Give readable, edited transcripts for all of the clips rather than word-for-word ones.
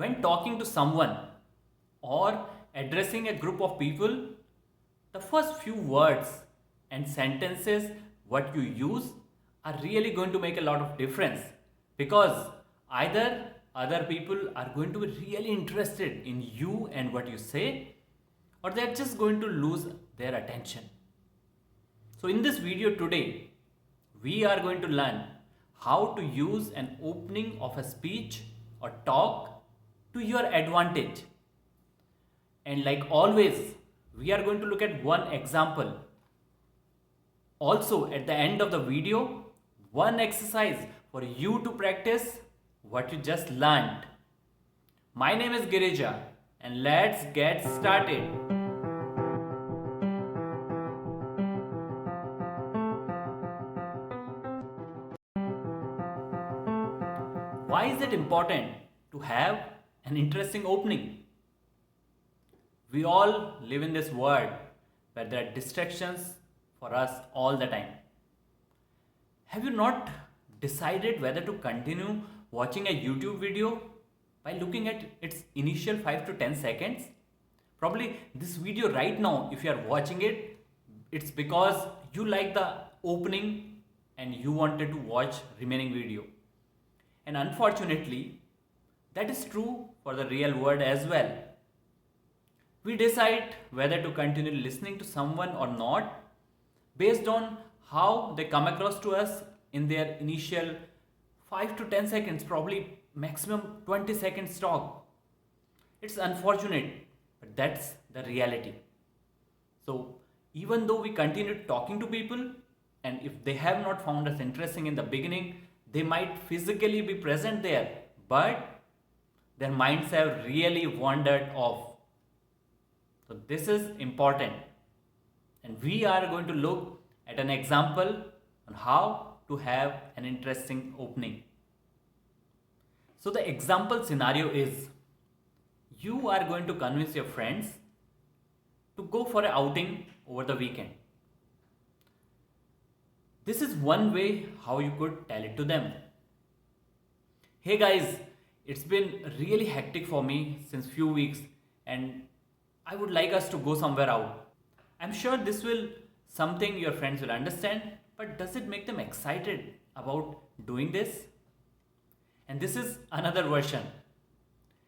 When talking to someone or addressing a group of people, the first few words and sentences what you use are really going to make a lot of difference, because either other people are going to be really interested in you and what you say, or they're just going to lose their attention. So in this video today, we are going to learn how to use an opening of a speech or talk to your advantage. And like always, we are going to look at one example. Also, at the end of the video, one exercise for you to practice what you just learned. My name is Girija, and let's get started. Why is it important to have an interesting opening? We all live in this world where there are distractions for us all the time. Have you not decided whether to continue watching a YouTube video by looking at its initial 5 to 10 seconds? Probably this video right now, if you are watching it, it's because you like the opening and you wanted to watch remaining video. And unfortunately, that is true for the real world as well. We decide whether to continue listening to someone or not based on how they come across to us in their initial 5 to 10 seconds, probably maximum 20 seconds talk. It's unfortunate, but that's the reality. So, even though we continue talking to people, and if they have not found us interesting in the beginning, they might physically be present there, but their minds have really wandered off. So this is important, and we are going to look at an example on how to have an interesting opening. So the example scenario is, you are going to convince your friends to go for an outing over the weekend. This is one way how you could tell it to them. Hey guys, it's been really hectic for me since few weeks, and I would like us to go somewhere out. I'm sure this will something your friends will understand, but does it make them excited about doing this? And this is another version.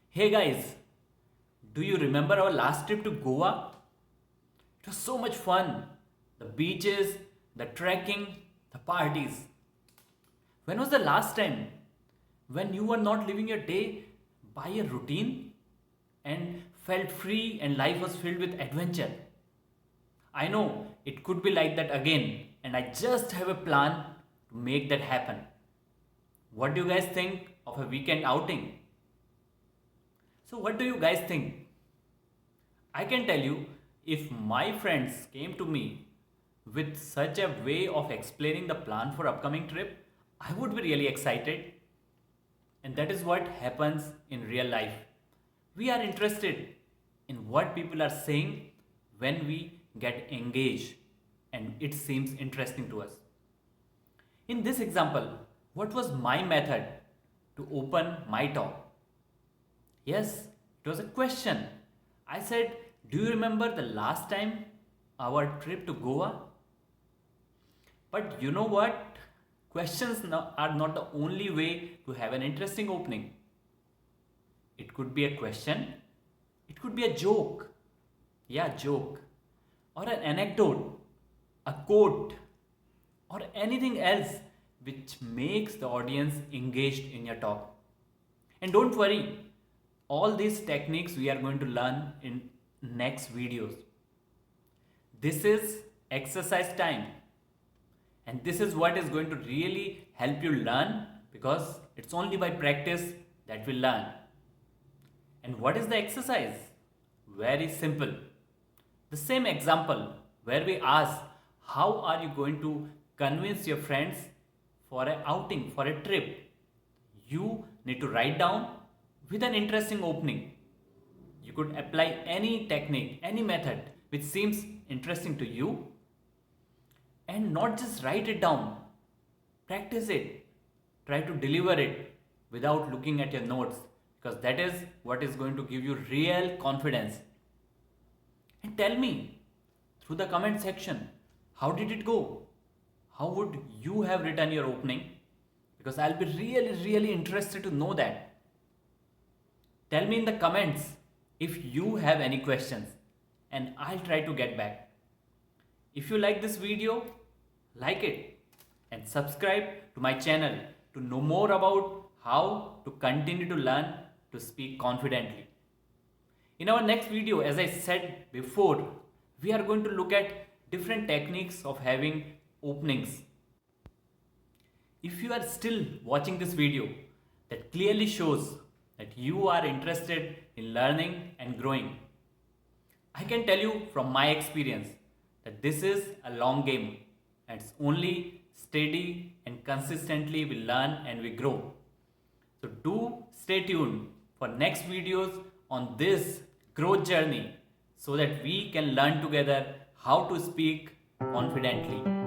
Hey guys, do you remember our last trip to Goa? It was so much fun. The beaches, the trekking, the parties. When was the last time when you were not living your day by a routine and felt free and life was filled with adventure? I know it could be like that again, and I just have a plan to make that happen. What do you guys think of a weekend outing? So, what do you guys think? I can tell you, if my friends came to me with such a way of explaining the plan for upcoming trip, I would be really excited. And that is what happens in real life. We are interested in what people are saying when we get engaged and it seems interesting to us. In this example, what was my method to open my talk? Yes, it was a question. I said, do you remember the last time our trip to Goa? But you know what? Questions are not the only way to have an interesting opening. It could be a question, it could be a joke, yeah, joke, or an anecdote, a quote, or anything else which makes the audience engaged in your talk. And don't worry, all these techniques we are going to learn in next videos. This is exercise time. And this is what is going to really help you learn, because it's only by practice that we learn. And what is the exercise? Very simple. The same example where we ask, how are you going to convince your friends for an outing, for a trip? You need to write down with an interesting opening. You could apply any technique, any method which seems interesting to you, and not just write it down. Practice it. Try to deliver it without looking at your notes, because that is what is going to give you real confidence. And tell me through the comment section, how did it go? How would you have written your opening? Because I'll be really interested to know that. Tell me in the comments if you have any questions and I'll try to get back. If you like this video, like it and subscribe to my channel to know more about how to continue to learn to speak confidently. In our next video, as I said before, we are going to look at different techniques of having openings. If you are still watching this video, that clearly shows that you are interested in learning and growing. I can tell you from my experience that this is a long game and it's only steady and consistently we learn and we grow. So do stay tuned for next videos on this growth journey so that we can learn together how to speak confidently.